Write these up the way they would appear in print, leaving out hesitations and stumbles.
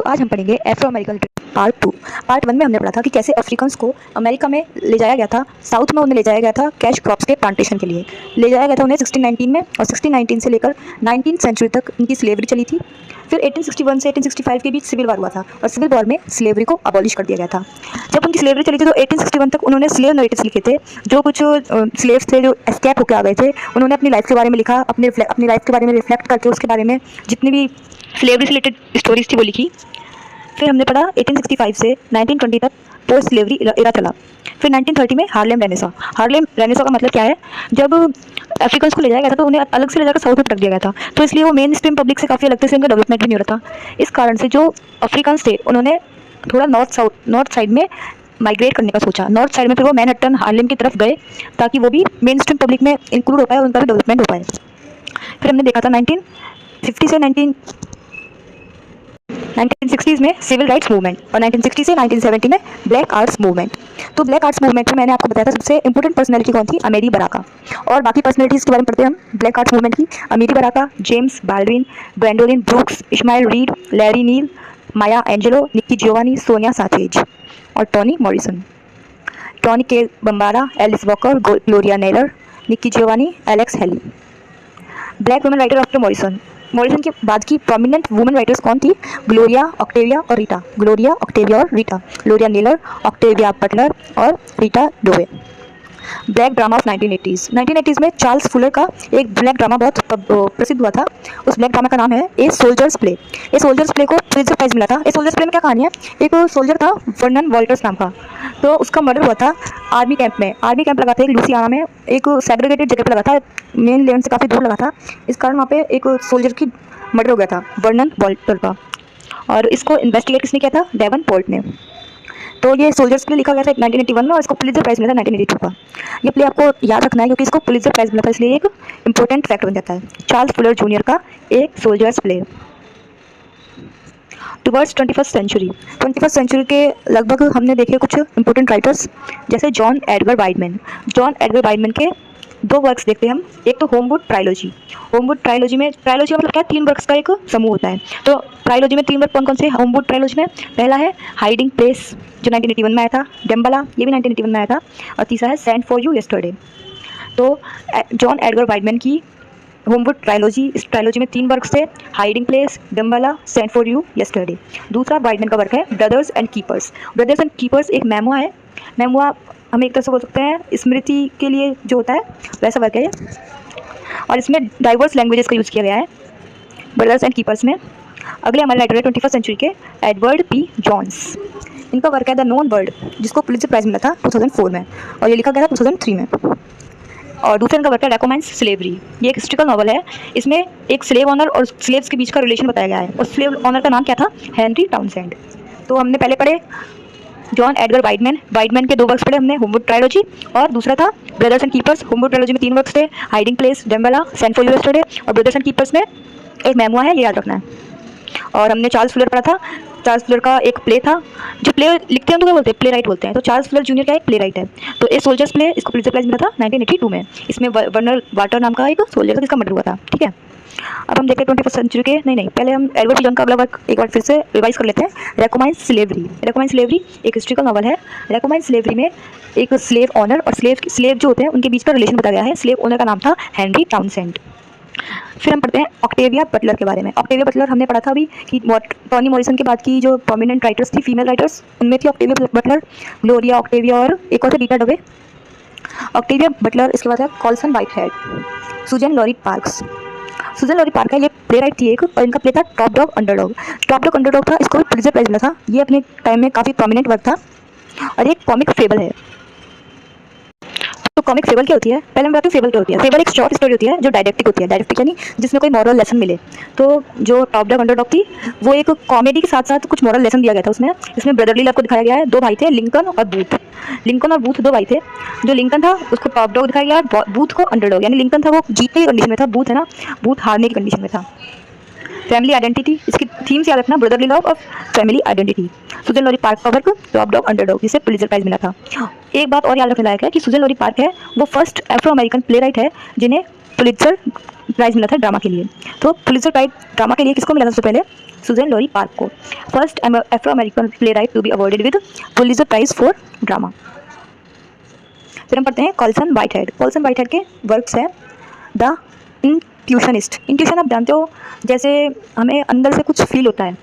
आज हम पढ़ेंगे एफ्रो अमेरिकन पार्ट 2। पार्ट 1 में हमने पढ़ा था कि कैसे अफ्रीकन्स को अमेरिका में ले जाया गया था, साउथ में उन्हें ले जाया गया था कैश क्रॉप्स के प्लांटेशन के लिए ले जाया गया था उन्हें 1619 में, और 1619 से लेकर 19th सेंचुरी तक उनकी स्लेवरी चली थी। फिर 1861 से 1865 के बीच सिविल वॉर हुआ था और सिविल वॉर में स्लेवरी को अबॉलिश कर दिया गया था। जब उनकी स्लेवरी चली थी तो 1861 तक उन्होंने स्लेव नरेटिव्स लिखे थे। जो कुछ स्लेव्स थे जो एस्केप होकर आ गए थे, उन्होंने अपनी लाइफ के बारे में लिखा, अपनी लाइफ के बारे में रिफ्लेक्ट करके उसके बारे में जितनी भी स्लेवरी से रिलेटेड स्टोरीज थी वो लिखी। फिर हमने पढ़ा 1865 से 1920 तक पोस्ट स्लेवरी एरा चला। फिर 1930 में हार्लेम रेनेसां का मतलब क्या है, जब अफ्रीकन्स को ले जाया गया था तो उन्हें अलग से ले जाकर साउथ में रख दिया गया था, तो इसलिए वो मेन स्ट्रीम पब्लिक से काफ़ी अलग थे, उनका डेवलपमेंट भी नहीं हो रहा था। इस कारण से जो अफ्रीकन्स थे उन्होंने थोड़ा नॉर्थ साइड में माइग्रेट करने का सोचा। नॉर्थ साइड में फिर वो मैनहट्टन हार्लेम की तरफ गए ताकि वो भी मेन स्ट्रीम पब्लिक में इंक्लूड हो पाए और उनका भी डेवलपमेंट हो पाए। फिर हमने देखा था 1950 से 1960s में सिविल राइट्स मूवमेंट और 1960 से 1970 में ब्लैक आर्ट्स मूवमेंट। तो ब्लैक आर्ट्स मूवमेंट में मैंने आपको बताया था सबसे इंपॉर्टेंट पर्सनैलिटी कौन थी, अमेरी बराका। और बाकी पर्सनैलिटीज़ के बारे में पढ़ते हैं हम ब्लैक आर्ट्स मूवमेंट की। Amiri Baraka, James Baldwin, Gwendolyn Brooks, Ishmael Reed, Larry Neal, Maya Angelou, Nikki Giovanni, Sonia Sanchez और Toni Morrison. Toni Cade Bambara, Alice Walker, Gloria Naylor, Nikki Giovanni, Alex Haley. Black women writer after Morrison के बाद की prominent women writers कौन थी, Gloria, Octavia और Rita. Gloria Naylor, Octavia Butler और Rita Dove. Black drama of 1980s में Charles Fuller का एक ब्लैक ड्रामा बहुत प्रसिद्ध हुआ था। उस ब्लैक ड्रामा का नाम है ए सोल्जर्स प्ले। ए सोल्जर्स प्ले को प्रिट्जर प्राइज मिला था। ए सोल्जर्स प्ले में क्या कहानी है, एक सोल्जर था वर्नन वॉल्टर्स नाम का, तो उसका मर्डर हुआ था आर्मी कैंप लगा था एक लुसियाना में, एक सेग्रीगेटेड जगह पर लगा था, मेन लैंड से काफ़ी दूर लगा था। इस कारण वहाँ पे एक सोल्जर की मर्डर हो गया था वर्नन वॉल्टर का, और इसको इन्वेस्टिगेट किसने किया था, डेवनपोर्ट ने। तो ये सोल्जर्स प्ले लिखा गया था 1981 में और इसको पुलित्जर प्राइज मिला था 1982 का। ये प्ले आपको याद रखना है क्योंकि इसको पुलित्जर प्राइज मिला था, इसलिए एक इंपॉर्टेंट फैक्ट बन जाता है। चार्ल्स फुलर जूनियर का एक soldiers play. Towards 21st century के लगभग हमने देखे कुछ इंपॉर्टेंट राइटर्स, जैसे जॉन एडगर वाइडमैन के दो वर्क्स देखते हैं हम। एक तो होमवुड ट्रायलॉजी में मतलब क्या है, 3 वर्क्स का एक समूह होता है। तो ट्रायलॉजी में 3 वर्क कौन कौन से, होमवुड ट्रायलॉजी में पहला है हाइडिंग प्लेस जो 1981 में आया था, डेम्बला ये भी 1981 में आया था, और तीसरा है सेंट फॉर यू यस्टरडे। तो जॉन एडगर वाइडमैन की होमवुड ट्रायलॉजी, इस ट्रायलॉजी में 3 वर्क्स थे, hiding place, Damballah, sent for you yesterday. दूसरा वाइडमैन का वर्क है ब्रदर्स एंड कीपर्स एक मेमोआ हम एक तरह से बोल सकते हैं स्मृति के लिए जो होता है वैसा वर्क है ये, और इसमें डाइवर्स लैंग्वेजेस का यूज़ किया गया है ब्रदर्स एंड कीपर्स में। अगले हमारे राइटर है 21st सेंचुरी के एडवर्ड पी जॉन्स। इनका वर्क है द नोन वर्ल्ड, जिसको पुलित्जर प्राइज मिला था 2004 में, और ये लिखा गया था 2003 में। और दूसरा इनका वर्क है रेकोमेंस स्लेवरी। ये एक हिस्ट्रिकल नॉवल है, इसमें एक स्लेव ऑनर और स्लेव्स के बीच का रिलेशन बताया गया है, और स्लेव ऑनर का नाम क्या था, हेनरी टाउनसेंड। तो हमने पहले पढ़े जॉन एडगर वाइडमैन के 2 वर्क्स पढ़े हमने, होमवुड ट्रायलॉजी, और दूसरा था brothers and keepers. Homewood trilogy में 3 वर्क्स थे, hiding place, Damballah, sent for you yesterday, और ब्रदर्स एंड कीपर्स में एक मेमोआ है, ये याद रखना है। और हमने चार्ल्स फुलर पढ़ा था, चार्ल्स फुलर का एक प्ले था, जो प्ले लिखते हैं तो क्या बोलते हैं, प्ले राइट बोलते हैं। तो चार्ल्स फुलर जूनियर का एक प्ले राइट है। तो ए सोल्जर्स प्ले, इसको पुलित्जर प्राइज मिला था 1982 में। इसमें वर्नर वाटर नाम का एक सोल्जर था जिसका मर्डर हुआ था, ठीक है। अब हम देखते हैं 21st सेंचुरी के, नहीं पहले हम एडवर्ड पी जॉन्स का अगला वर्क एक बार फिर से रिवाइज कर लेते हैं। रेकोमाइंस स्लेवरी एक हिस्ट्रिकल नॉवल है। रेकोमाइंस स्लेवरी में एक स्लेव ऑनर और स्लेव जो होते हैं उनके बीच का रिलेशन बताया गया है। स्लेव ऑनर का नाम था हेनरी टाउनसेंड। फिर हम पढ़ते हैं ऑक्टेविया बटलर के बारे में। ऑक्टेविया बटलर हमने पढ़ा था अभी कि टोनी मॉरिसन के बाद की जो प्रोमिनेंट राइटर्स थी, फीमेल राइटर्स, उनमें थी ऑक्टेविया बटलर, ग्लोरिया, ऑक्टेविया और एक और थे रीटा डवे। ऑक्टेविया बटलर, इसके बाद है कॉल्सन व्हाइटहेड, सुजन लॉरी पार्क्स का ये प्ले राइट थी एक, और इनका प्ले था टॉप डॉग अंडरडॉग था। इसको भी पुलित्जर प्राइज मिला था। ये अपने टाइम में काफ़ी प्रोमिनेंट वर्क था, और एक कॉमिक फेबल है। तो कॉमिक फेबल क्या होती है, पहले हम बताते हैं फेबल क्या होती है। फेबल एक शॉर्ट स्टोरी होती है जो डायडेक्टिक होती है, डायडेक्टिक यानी जिसमें कोई मॉरल लेसन मिले। तो जो टॉप डॉग अंडरडॉग थी वो एक कॉमेडी के साथ साथ कुछ मॉरल लेसन दिया गया था उसमें। इसमें ब्रदरली लव को दिखाया गया है। 2 भाई थे, लिंकन और बूथ 2 भाई थे। जो लिंकन था उसको टॉप डॉग दिखाया गया, बूथ को अंडरडॉग, यानी लिंकन था वो जीतने की कंडीशन में था, बूथ है ना, बूथ हारने की कंडीशन में था। फैमिली आइडेंटिटी, इसकी थीम से याद रखना, ब्रदरली लव और फैमिली आइडेंटिटी। सुजन लॉरी पार्क का वर्क टॉप डॉग अंडरडॉग, जिसे पुलित्जर प्राइज मिला था। एक बात और याद रखने लायक है कि सुजन लॉरी पार्क है वो first Afro American play right है जिन्हें पुलित्जर प्राइज़ मिला था ड्रामा के लिए। तो पुलित्जर प्राइज़ ड्रामा के लिए किसको मिला था सबसे पहले? सुजैन लॉरी पार्क को। First Afro American playwright to be awarded with Pulitzer prize for drama. फिर हम पढ़ते हैं कॉल्सन व्हाइटहेड। कॉल्सन व्हाइटहेड के वर्क्स हैं द इंट्यूशनिस्ट। इंट्यूशन आप जानते हो, जैसे हमें अंदर से कुछ फील होता है,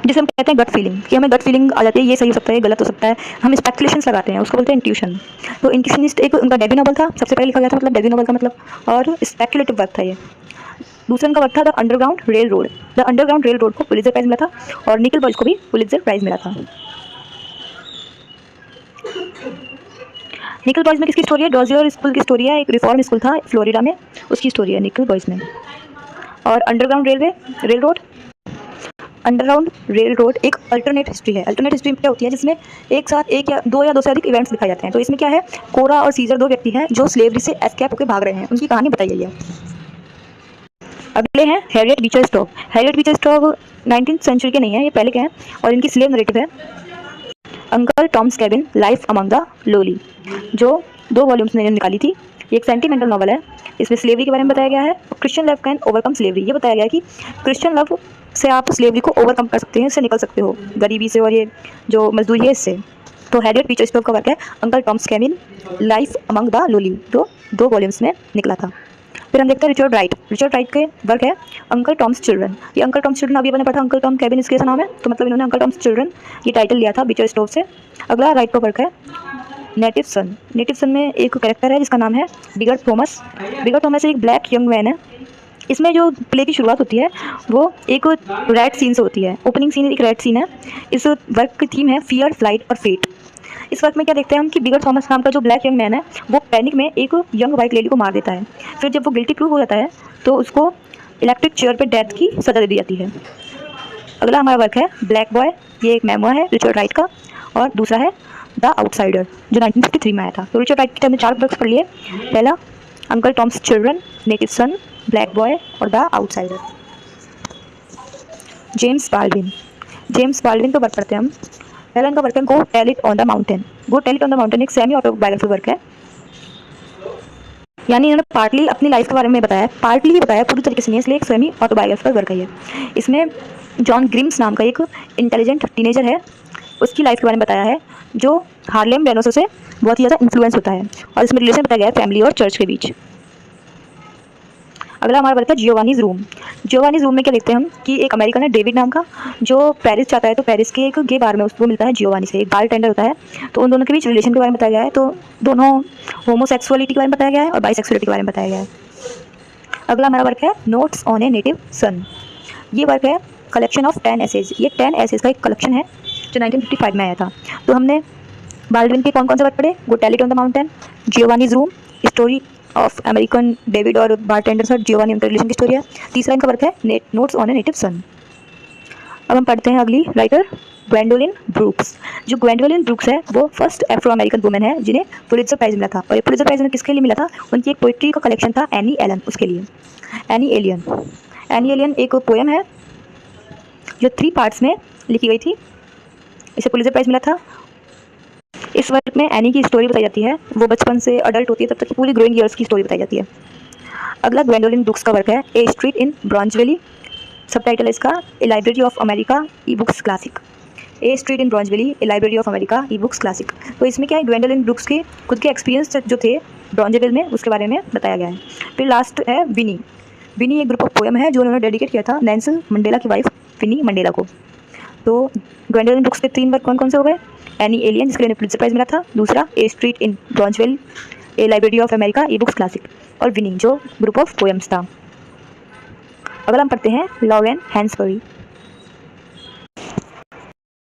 जिसे हम कहते हैं गट फीलिंग, कि हमें गट फीलिंग आ जाती है ये सही हो सकता है, गलत हो सकता है, हम स्पेकुलेशंस लगाते हैं, उसको बोलते हैं इंट्यूशन। तो इंट्यूशनिस्ट एक उनका डेब्यू नॉवल था, सबसे पहले लिखा गया था, मतलब डेब्यू नॉवल का मतलब, और स्पेकुलेटिव वर्क था ये। दूसरा उनका वर्क था the underground rail road. The underground rail road को पुलित्जर प्राइज़ मिला था, और निकल बॉयज़ को भी पुलित्जर प्राइज़ मिला था। निकल बॉयज़ में किसकी स्टोरी है? डॉजियर स्कूल की स्टोरी है, एक रिफॉर्म स्कूल था फ्लोरिडा में, उसकी स्टोरी है निकल बॉयज़ में। और underground rail road, underground rail road एक अल्टरनेट हिस्ट्री है। अल्टरनेट हिस्ट्री क्या होती है? जिसमें एक साथ एक या दो से अधिक इवेंट्स दिखाए जाते हैं। तो इसमें क्या है, कोरा और सीजर दो व्यक्ति हैं जो स्लेवरी से एस्केप होकर भाग रहे हैं, उनकी कहानी बताई गई है। अगले हैं Harriet Beecher Stowe. Harriet Beecher Stowe 19th century के नहीं है, ये पहले के हैं, और इनकी स्लेव नरेटिव है uncle Tom's cabin life among the lowly, जो 2 वॉल्यूम्स ने निकाली थी। ये एक सेंटिमेंटल नॉवल है, इसमें स्लेवरी के बारे में बताया गया है। Christian love can overcome slavery, ये बताया गया है कि क्रिश्चियन लव से आप स्लेवरी को ओवरकम कर सकते हैं, इससे निकल सकते हो, गरीबी से और ये जो मजदूरी है इससे। तो हैरियट बीचर स्टॉक का वर्क है uncle Tom's cabin life among the lowly, जो 2 वॉल्यूम्स में निकला था। फिर हम देखते हैं रिचर्ड राइट। रिचर्ड राइट के वर्क है अंकल टॉम्स चिल्ड्रन। ये अंकल टॉम्स चिल्ड्रन अभी मैंने पढ़ा, अंकल टॉम कैबिन इसके नाम है, तो मतलब इन्होंने अंकल टॉम्स चिल्ड्रन ये टाइटल लिया था बीचर स्टॉक से। अगला राइट का वर्क है नेटिव सन। नेटिव सन में एक कैरेक्टर है जिसका नाम है बिगर थॉमस। बिगर थॉमस एक ब्लैक यंग मैन है। इसमें जो प्ले की शुरुआत होती है वो एक रेड सीन से होती है, ओपनिंग सीन एक रेड सीन है। इस वर्क की थीम है फियर, फ्लाइट और फेट। इस वर्क में क्या देखते हैं हम कि बिगर थॉमस नाम का जो ब्लैक यंग मैन है वो पैनिक में एक यंग वाइट लेडी को मार देता है। फिर जब वो गिल्टी प्रूव हो जाता है तो उसको इलेक्ट्रिक चेयर पे डेथ की सजा दे दी जाती है। अगला हमारा वर्क है ब्लैक बॉय। ये एक मेमोir है रिचर्ड राइट का, और दूसरा है द आउटसाइडर जो 1953 में आया था। तो रिचर्ड राइट के टाइम में 4 वर्क्स पढ़ लिए, पहला uncle Tom's children, native son, black boy और the outsider. James Baldwin. James Baldwin को वर्क पढ़ते हैं हम। पहला उनका वर्क है go tell it on the mountain. Go tell it on the mountain एक सेमी ऑटोबायोग्राफिकल वर्क है, यानी इन्होंने पार्टली अपनी लाइफ के बारे में बताया, पार्टली ही बताया, पूरी तरीके से नहीं, इसलिए एक सेमी ऑटोबायोग्राफिकल वर्क है ये। इसमें जॉन ग्रिम्स नाम का एक इंटेलिजेंट टीनेजर है, उसकी लाइफ के बारे में बताया है, जो हार्लेम वेनोसो से बहुत ही ज़्यादा इन्फ्लुएंस होता है, और इसमें रिलेशन बताया गया है फैमिली और चर्च के बीच। अगला हमारा वर्क है जियोवानीज रूम। जियोवानीज रूम में क्या देखते हैं हम कि एक अमेरिकन है डेविड नाम का, जो पेरिस जाता है, तो पेरिस के एक गे बार में उसको मिलता है जियोवानी से, एक बार टेंडर होता है, तो उन दोनों के बीच रिलेशन के बारे में बताया गया है। तो दोनों होमोसेक्सुअलिटी के बारे में बताया गया है और बाइसेक्सुअलिटी के बारे में बताया गया है। अगला हमारा वर्क है नोट्स ऑन ए नेटिव सन। ये वर्क है कलेक्शन ऑफ 10 एसेज। ये 10 एसेज का एक कलेक्शन है जो 1955 में आया था। तो हमने बाल्डविन के कौन कौन से वर्क पढ़े? Go tell it on the mountain, Giovanni's room, story of American David और बारटेंडर सर जियोवानी उनका रिलेशन की स्टोरी है। तीसरा इनका वर्क है notes on a native son. अब हम पढ़ते हैं अगली राइटर ग्वेंडोलिन ब्रूक्स। जो ग्वेंडोलिन ब्रूक्स है वो फर्स्ट एफ्रो अमेरिकन वुमेन है जिन्हें पुलित्जर प्राइज़ मिला था, और ये पुलित्जर प्राइज़ किसके लिए मिला था? उनकी एक पोइट्री का कलेक्शन था एनी एलन, उसके लिए। Any alien. एनी एलियन एक पोएम है जो 3 पार्ट्स में लिखी गई थी, इसे पुलित्जर प्राइज़ मिला था। इस वर्क में एनी की स्टोरी बताई जाती है, वो बचपन से अडल्ट होती है तब तक की पूरी ग्रोइंग ईयर्स की स्टोरी बताई जाती है। अगला ग्वेंडोलिन ब्रूक्स का वर्क है a street in Bronzeville. Subtitle है इसका a library of America ebooks classic. A street in Bronzeville a library of America ebooks classic. तो इसमें क्या है, ग्वेंडोलिन ब्रूक्स के खुद के एक्सपीरियंस जो थे ब्रॉन्जविल में, उसके बारे में बताया गया है। फिर लास्ट है विनी। विनी एक ग्रुप ऑफ पोएम है जो उन्होंने डेडिकेट किया था नेल्सन मंडेला की वाइफ विनी मंडेला को। तो ग्वेंडोलिन ब्रूक्स के 3 वर्क कौन कौन से हो गए? एनी एलियन जिसके लिए पुलित्जर प्राइज़ मिला था, दूसरा a street in Bronzeville a library of America ebooks classic, और विनी जो ग्रुप ऑफ पोएम्स था। अगला हम पढ़ते हैं लव एंड हैंसबरी।